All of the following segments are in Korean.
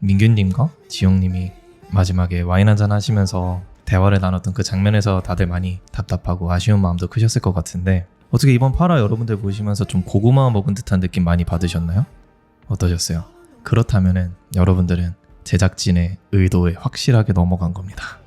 민규님과 지영님이 마지막에 와인 한잔 하시면서 대화를 나눴던 그 장면에서 다들 많이 답답하고 아쉬운 마음도 크셨을 것 같은데, 어떻게 이번 8화 여러분들 보시면서 좀 고구마 먹은 듯한 느낌 많이 받으셨나요? 어떠셨어요? 그렇다면은 여러분들은 제작진의 의도에 확실하게 넘어간 겁니다.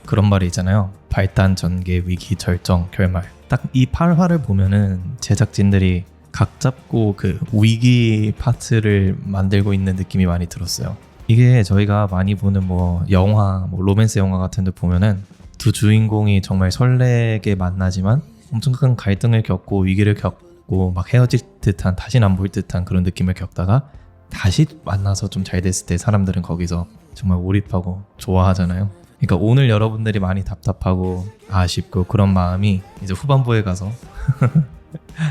그런 말이 있잖아요. 발단, 전개, 위기, 절정, 결말. 딱 이 8화를 보면은 제작진들이 각 잡고 그 위기 파트를 만들고 있는 느낌이 많이 들었어요. 이게 저희가 많이 보는 영화, 로맨스 영화 같은 데 보면은 두 주인공이 정말 설레게 만나지만 엄청 큰 갈등을 겪고 위기를 겪고 막 헤어질 듯한, 다시는 안 볼 듯한 그런 느낌을 겪다가 다시 만나서 좀 잘 됐을 때 사람들은 거기서 정말 몰입하고 좋아하잖아요. 그러니까 오늘 여러분들이 많이 답답하고 아쉽고 그런 마음이 이제 후반부에 가서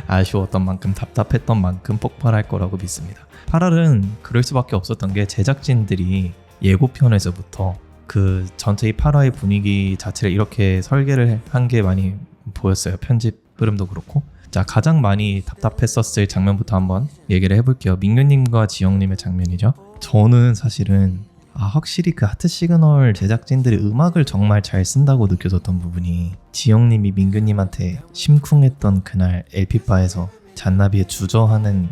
아쉬웠던 만큼, 답답했던 만큼 폭발할 거라고 믿습니다. 8화는 그럴 수밖에 없었던 게 제작진들이 예고편에서부터 그 전체 이 8화의 분위기 자체를 이렇게 설계를 한 게 많이 보였어요. 편집 흐름도 그렇고. 자, 가장 많이 답답했었을 장면부터 한번 얘기를 해볼게요. 민규님과 지영님의 장면이죠. 저는 사실은 확실히 그 하트 시그널 제작진들이 음악을 정말 잘 쓴다고 느껴졌던 부분이, 지영님이 민규님한테 심쿵했던 그날 LP바에서 잔나비의 주저하는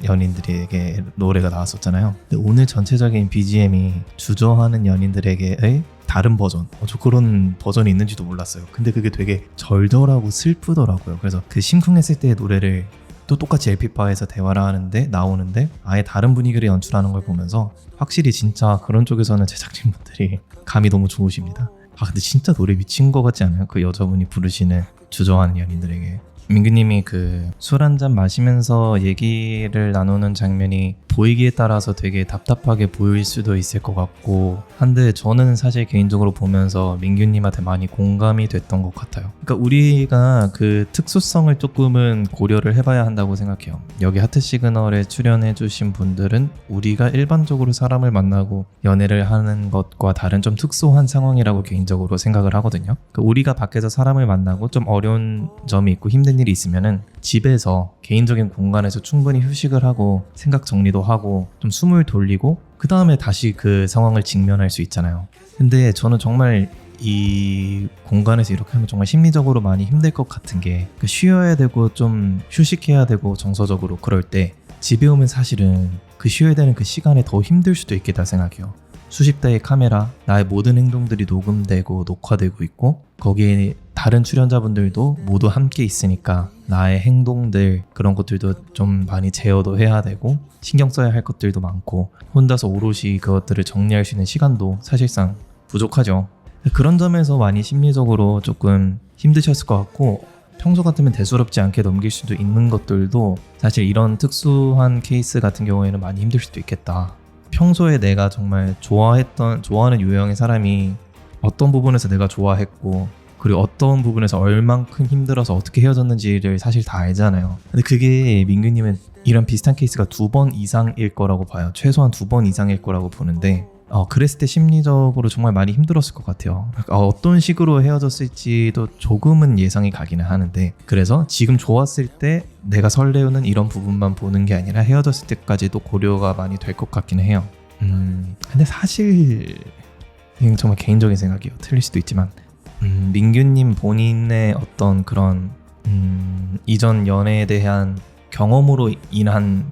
연인들에게 노래가 나왔었잖아요. 근데 오늘 전체적인 BGM이 주저하는 연인들에게의 다른 버전, 저 그런 버전이 있는지도 몰랐어요. 근데 그게 되게 절절하고 슬프더라고요. 그래서 그 심쿵했을 때의 노래를 또 똑같이 LP바에서 대화를 하는데 나오는데 아예 다른 분위기를 연출하는 걸 보면서 확실히 진짜 그런 쪽에서는 제작진분들이 감이 너무 좋으십니다. 근데 진짜 노래 미친 거 같지 않아요? 그 여자분이 부르시는 주저하는 연인들에게. 민규님이 그 술 한잔 마시면서 얘기를 나누는 장면이 보이기에 따라서 되게 답답하게 보일 수도 있을 것 같고 한데, 저는 사실 개인적으로 보면서 민규님한테 많이 공감이 됐던 것 같아요. 그러니까 우리가 그 특수성을 조금은 고려를 해봐야 한다고 생각해요. 여기 하트 시그널에 출연해주신 분들은 우리가 일반적으로 사람을 만나고 연애를 하는 것과 다른 좀 특수한 상황이라고 개인적으로 생각을 하거든요. 그러니까 우리가 밖에서 사람을 만나고 좀 어려운 점이 있고 힘든 일이 있으면은 집에서 개인적인 공간에서 충분히 휴식을 하고 생각 정리도 하고 좀 숨을 돌리고 그 다음에 다시 그 상황을 직면할 수 있잖아요. 근데 저는 정말 이 공간에서 이렇게 하면 정말 심리적으로 많이 힘들 것 같은 게, 쉬어야 되고 좀 휴식해야 되고 정서적으로 그럴 때 집에 오면 사실은 그 쉬어야 되는 그 시간에 더 힘들 수도 있겠다 생각해요. 수십 대의 카메라, 나의 모든 행동들이 녹음되고 녹화되고 있고 거기에 다른 출연자분들도 모두 함께 있으니까 나의 행동들, 그런 것들도 좀 많이 제어도 해야 되고 신경 써야 할 것들도 많고 혼자서 오롯이 그것들을 정리할 수 있는 시간도 사실상 부족하죠. 그런 점에서 많이 심리적으로 조금 힘드셨을 것 같고, 평소 같으면 대수롭지 않게 넘길 수도 있는 것들도 사실 이런 특수한 케이스 같은 경우에는 많이 힘들 수도 있겠다. 평소에 내가 정말 좋아하는 유형의 사람이 어떤 부분에서 내가 좋아했고 그리고 어떤 부분에서 얼만큼 힘들어서 어떻게 헤어졌는지를 사실 다 알잖아요. 근데 그게 민규님은 이런 비슷한 케이스가 2번 이상일 거라고 봐요. 최소한 2번 이상일 거라고 보는데 그랬을 때 심리적으로 정말 많이 힘들었을 것 같아요. 어떤 식으로 헤어졌을지도 조금은 예상이 가기는 하는데, 그래서 지금 좋았을 때 내가 설레우는 이런 부분만 보는 게 아니라 헤어졌을 때까지도 고려가 많이 될 것 같기는 해요. 근데 사실 이건 정말 개인적인 생각이에요. 틀릴 수도 있지만 민규님 본인의 어떤 그런 이전 연애에 대한 경험으로 인한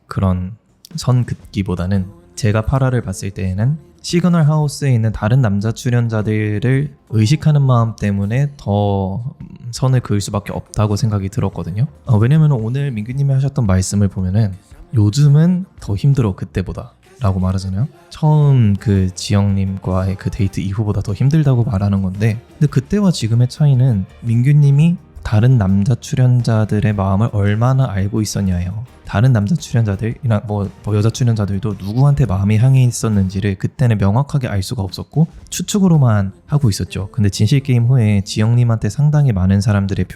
그런 선긋기보다는, 제가 8화를 봤을 때에는 시그널 하우스에 있는 다른 남자 출연자들을 의식하는 마음 때문에 더 선을 그을 수밖에 없다고 생각이 들었거든요. 왜냐면 오늘 민규님이 하셨던 말씀을 보면은 요즘은 더 힘들어 그때보다 라고 말하잖아요. 처음 그 지영님과의 그 데이트 이후보다 더 힘들다고 말하는 건데, 근데 그때와 지금의 차이는 민규님이 다른 남자 출연자들의 마음을 얼마나 알고 있었냐예요. 다른 남자 출연자들이나 여자 출연자들도 누구한테 마음이 향해 있었는지를 그때는 명확하게 알 수가 없었고 추측으로만 하고 있었죠. 근데 진실게임 후에 지영님한테 상당히 많은 사람들의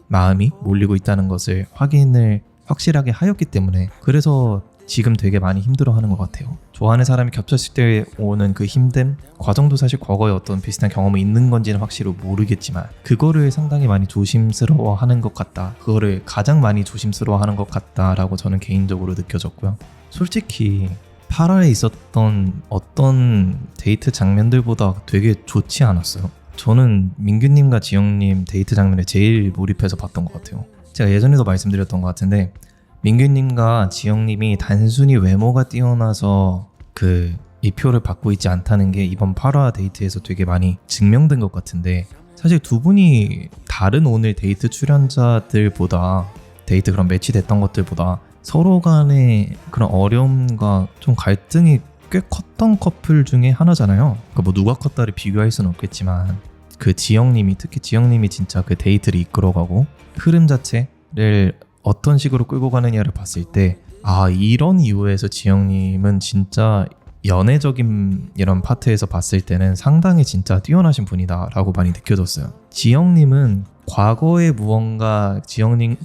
마음이 몰리고 있다는 것을 확실하게 하였기 때문에, 그래서 지금 되게 많이 힘들어하는 것 같아요. 좋아하는 사람이 겹쳤을 때 오는 그 힘듦, 과정도 사실 과거에 어떤 비슷한 경험이 있는 건지는 확실히 모르겠지만 그거를 상당히 많이 조심스러워하는 것 같다. 그거를 가장 많이 조심스러워하는 것 같다라고 저는 개인적으로 느껴졌고요. 솔직히 파라에 있었던 어떤 데이트 장면들보다 되게 좋지 않았어요. 저는 민규님과 지영님 데이트 장면에 제일 몰입해서 봤던 것 같아요. 제가 예전에도 말씀드렸던 것 같은데 민규님과 지영님이 단순히 외모가 뛰어나서 이 표를 받고 있지 않다는 게 이번 8화 데이트에서 되게 많이 증명된 것 같은데, 사실 두 분이 다른 오늘 데이트 출연자들보다, 데이트 그런 매치됐던 것들보다 서로 간의 그런 어려움과 좀 갈등이 꽤 컸던 커플 중에 하나잖아요. 그러니까 뭐 누가 컸다를 비교할 수는 없겠지만 특히 지영님이 진짜 그 데이트를 이끌어가고 흐름 자체를 어떤 식으로 끌고 가느냐를 봤을 때, 이런 이유에서 지영님은 진짜 연애적인 이런 파트에서 봤을 때는 상당히 진짜 뛰어나신 분이다 라고 많이 느껴졌어요. 지영님은 과거에 무언가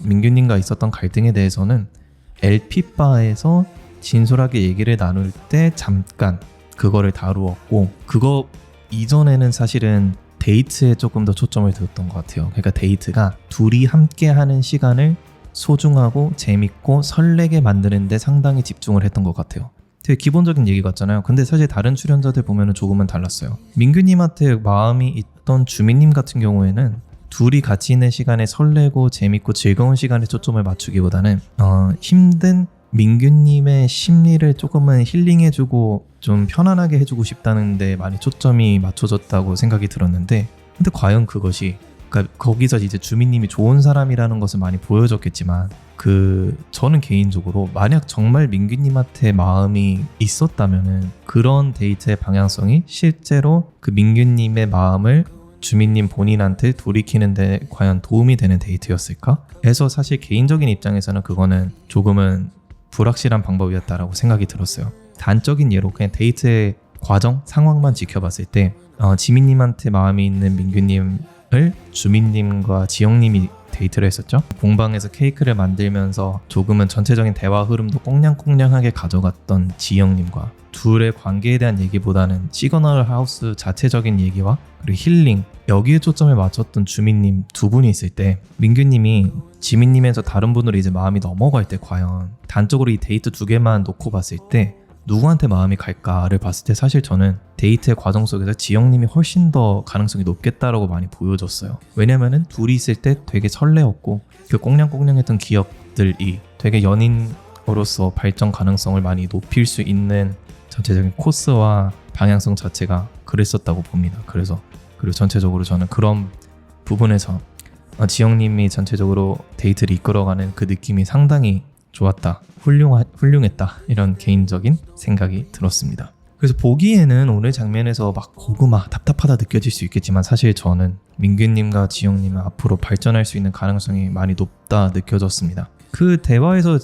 민규님과 있었던 갈등에 대해서는 LP바에서 진솔하게 얘기를 나눌 때 잠깐 그거를 다루었고, 그거 이전에는 사실은 데이트에 조금 더 초점을 두었던 것 같아요. 그러니까 데이트가 둘이 함께 하는 시간을 소중하고 재밌고 설레게 만드는 데 상당히 집중을 했던 것 같아요. 되게 기본적인 얘기 같잖아요. 근데 사실 다른 출연자들 보면은 조금은 달랐어요. 민규님한테 마음이 있던 주민님 같은 경우에는 둘이 같이 있는 시간에 설레고 재밌고 즐거운 시간에 초점을 맞추기보다는 힘든 민규님의 심리를 조금은 힐링해주고 좀 편안하게 해주고 싶다는 데 많이 초점이 맞춰졌다고 생각이 들었는데, 근데 과연 그것이, 그러니까 거기서 이제 주민님이 좋은 사람이라는 것을 많이 보여줬겠지만, 저는 개인적으로 만약 정말 민규님한테 마음이 있었다면은 그런 데이트의 방향성이 실제로 그 민규님의 마음을 주민님 본인한테 돌이키는 데 과연 도움이 되는 데이트였을까? 해서 사실 개인적인 입장에서는 그거는 조금은 불확실한 방법이었다라고 생각이 들었어요. 단적인 예로 그냥 데이트의 과정, 상황만 지켜봤을 때 지민님한테 마음이 있는 민규님을 주민님과 지영님이 데이트를 했었죠. 공방에서 케이크를 만들면서 조금은 전체적인 대화 흐름도 꽁냥꽁냥하게 가져갔던 지영님과 둘의 관계에 대한 얘기보다는 시그널 하우스 자체적인 얘기와 그리고 힐링, 여기에 초점을 맞췄던 주민님 두 분이 있을 때, 민규님이 지민님에서 다른 분으로 이제 마음이 넘어갈 때 과연 단적으로 이 데이트 두 개만 놓고 봤을 때 누구한테 마음이 갈까를 봤을 때 사실 저는 데이트의 과정 속에서 지영님이 훨씬 더 가능성이 높겠다라고 많이 보여줬어요. 왜냐면은 둘이 있을 때 되게 설레었고 그 꽁냥꽁냥했던 기억들이 되게 연인으로서 발전 가능성을 많이 높일 수 있는 전체적인 코스와 방향성 자체가 그랬었다고 봅니다. 그리고 전체적으로 저는 그런 부분에서 지영님이 전체적으로 데이트를 이끌어가는 그 느낌이 상당히 좋았다, 훌륭했다, 이런 개인적인 생각이 들었습니다. 그래서 보기에는 오늘 장면에서 막 고구마 답답하다 느껴질 수 있겠지만 사실 저는 민규님과 지영님은 앞으로 발전할 수 있는 가능성이 많이 높다 느껴졌습니다. 그 대화에서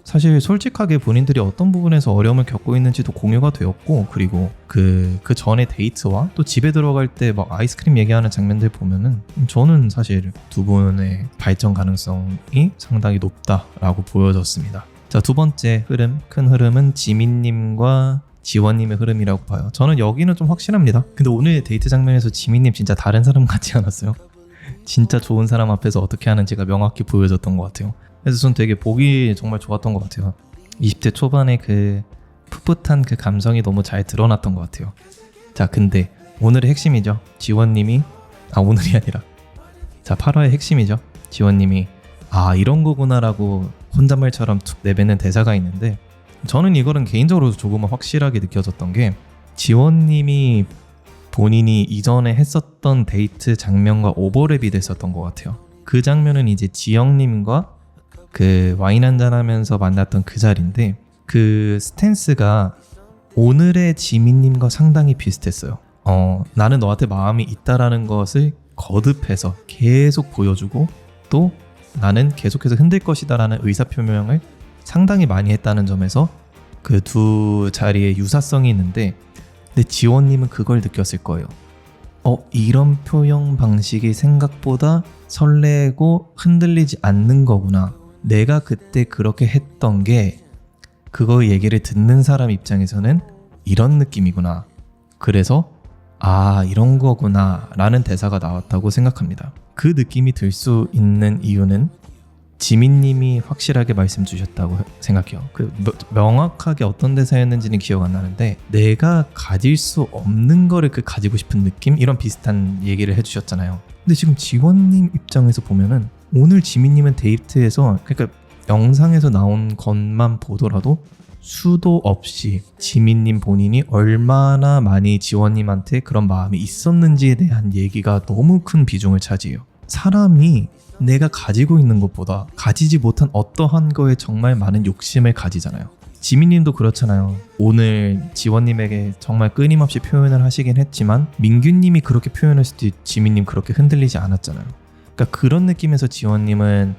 사실 솔직하게 본인들이 어떤 부분에서 어려움을 겪고 있는지도 공유가 되었고, 그리고 그 전에 데이트와 또 집에 들어갈 때 막 아이스크림 얘기하는 장면들 보면은 저는 사실 두 분의 발전 가능성이 상당히 높다라고 보여졌습니다. 자, 두 번째 큰 흐름은 지민님과 지원님의 흐름이라고 봐요. 저는 여기는 좀 확실합니다. 근데 오늘 데이트 장면에서 지민님 진짜 다른 사람 같지 않았어요? 진짜 좋은 사람 앞에서 어떻게 하는지가 명확히 보여졌던 것 같아요. 그래서 전 되게 보기 정말 좋았던 것 같아요. 20대 초반의 그 풋풋한 그 감성이 너무 잘 드러났던 것 같아요. 자, 근데 오늘의 핵심이죠. 지원님이 오늘이 아니라 8화의 핵심이죠. 지원님이 이런 거구나라고 혼잣말처럼 툭 내뱉는 대사가 있는데, 저는 이거는 개인적으로 조금은 확실하게 느껴졌던 게, 지원님이 본인이 이전에 했었던 데이트 장면과 오버랩이 됐었던 것 같아요. 그 장면은 이제 지영님과 그 와인 한잔 하면서 만났던 그 자리인데, 그 스탠스가 오늘의 지민님과 상당히 비슷했어요. 나는 너한테 마음이 있다라는 것을 거듭해서 계속 보여주고, 또 나는 계속해서 흔들 것이다 라는 의사표명을 상당히 많이 했다는 점에서 그 두 자리에 유사성이 있는데, 근데 지원님은 그걸 느꼈을 거예요. 이런 표현 방식이 생각보다 설레고 흔들리지 않는 거구나. 내가 그때 그렇게 했던 게 그거 얘기를 듣는 사람 입장에서는 이런 느낌이구나. 그래서 이런 거구나 라는 대사가 나왔다고 생각합니다. 그 느낌이 들 수 있는 이유는 지민님이 확실하게 말씀 주셨다고 생각해요. 명확하게 어떤 대사였는지는 기억 안 나는데 내가 가질 수 없는 거를 가지고 싶은 느낌? 이런 비슷한 얘기를 해주셨잖아요. 근데 지금 지원님 입장에서 보면은 오늘 지민님은 데이트에서 그러니까 영상에서 나온 것만 보더라도 수도 없이 지민님 본인이 얼마나 많이 지원님한테 그런 마음이 있었는지에 대한 얘기가 너무 큰 비중을 차지해요. 사람이 내가 가지고 있는 것보다 가지지 못한 어떠한 거에 정말 많은 욕심을 가지잖아요. 지민님도 그렇잖아요. 오늘 지원님에게 정말 끊임없이 표현을 하시긴 했지만 민규님이 그렇게 표현했을 때 지민님 그렇게 흔들리지 않았잖아요. 그러니까 그런 느낌에서 지원님은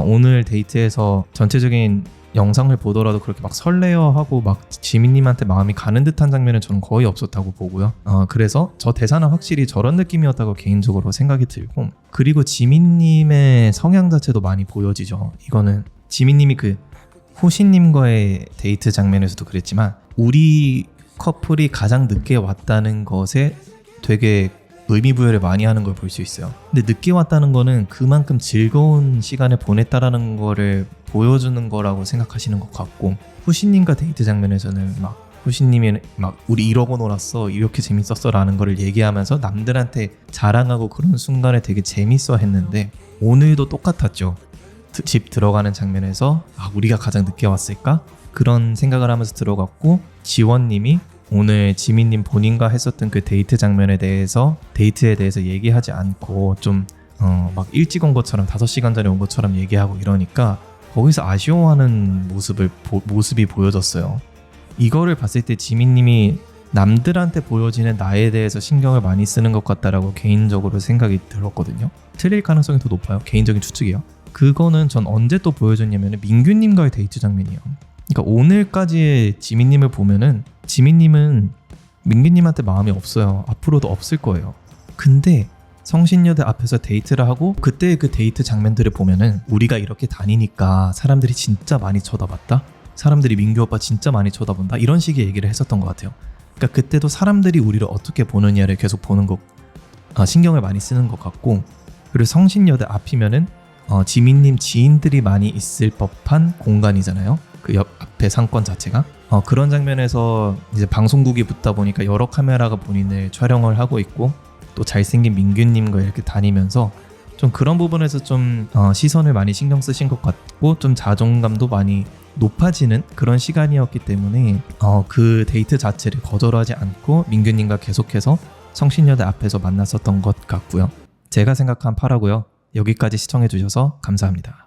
오늘 데이트에서 전체적인 영상을 보더라도 그렇게 막 설레어하고 막 지민님한테 마음이 가는 듯한 장면은 저는 거의 없었다고 보고요. 그래서 저 대사는 확실히 저런 느낌이었다고 개인적으로 생각이 들고, 그리고 지민님의 성향 자체도 많이 보여지죠. 이거는 지민님이 호시님과의 데이트 장면에서도 그랬지만 우리 커플이 가장 늦게 왔다는 것에 되게 의미부여를 많이 하는 걸 볼 수 있어요. 근데 늦게 왔다는 거는 그만큼 즐거운 시간을 보냈다라는 거를 보여주는 거라고 생각하시는 것 같고, 후시님과 데이트 장면에서는 막 후시님이 막 우리 이러고 놀았어, 이렇게 재밌었어 라는 거를 얘기하면서 남들한테 자랑하고 그런 순간에 되게 재밌어 했는데, 오늘도 똑같았죠. 집 들어가는 장면에서 우리가 가장 늦게 왔을까? 그런 생각을 하면서 들어갔고, 지원님이 오늘 지민님 본인과 했었던 그 데이트에 대해서 얘기하지 않고 좀 막 일찍 온 것처럼 5시간 전에 온 것처럼 얘기하고 이러니까 거기서 아쉬워하는 모습이 보여졌어요. 이거를 봤을 때 지민님이 남들한테 보여지는 나에 대해서 신경을 많이 쓰는 것 같다라고 개인적으로 생각이 들었거든요. 틀릴 가능성이 더 높아요. 개인적인 추측이에요. 그거는 전 언제 또 보여줬냐면 민규님과의 데이트 장면이에요. 그러니까 오늘까지의 지민님을 보면은 지민님은 민규님한테 마음이 없어요. 앞으로도 없을 거예요. 근데 성신여대 앞에서 데이트를 하고 그때 그 데이트 장면들을 보면은 우리가 이렇게 다니니까 사람들이 진짜 많이 쳐다봤다? 사람들이 민규 오빠 진짜 많이 쳐다본다? 이런 식의 얘기를 했었던 것 같아요. 그러니까 그때도 사람들이 우리를 어떻게 보느냐를 계속 보는 거 신경을 많이 쓰는 것 같고, 그리고 성신여대 앞이면은 지민님 지인들이 많이 있을 법한 공간이잖아요. 그 옆 앞에 상권 자체가 그런 장면에서 이제 방송국이 붙다 보니까 여러 카메라가 본인을 촬영을 하고 있고, 또 잘생긴 민규님과 이렇게 다니면서 좀 그런 부분에서 좀 시선을 많이 신경 쓰신 것 같고, 좀 자존감도 많이 높아지는 그런 시간이었기 때문에 그 데이트 자체를 거절하지 않고 민규님과 계속해서 성신여대 앞에서 만났었던 것 같고요. 제가 생각한 파라고요. 여기까지 시청해주셔서 감사합니다.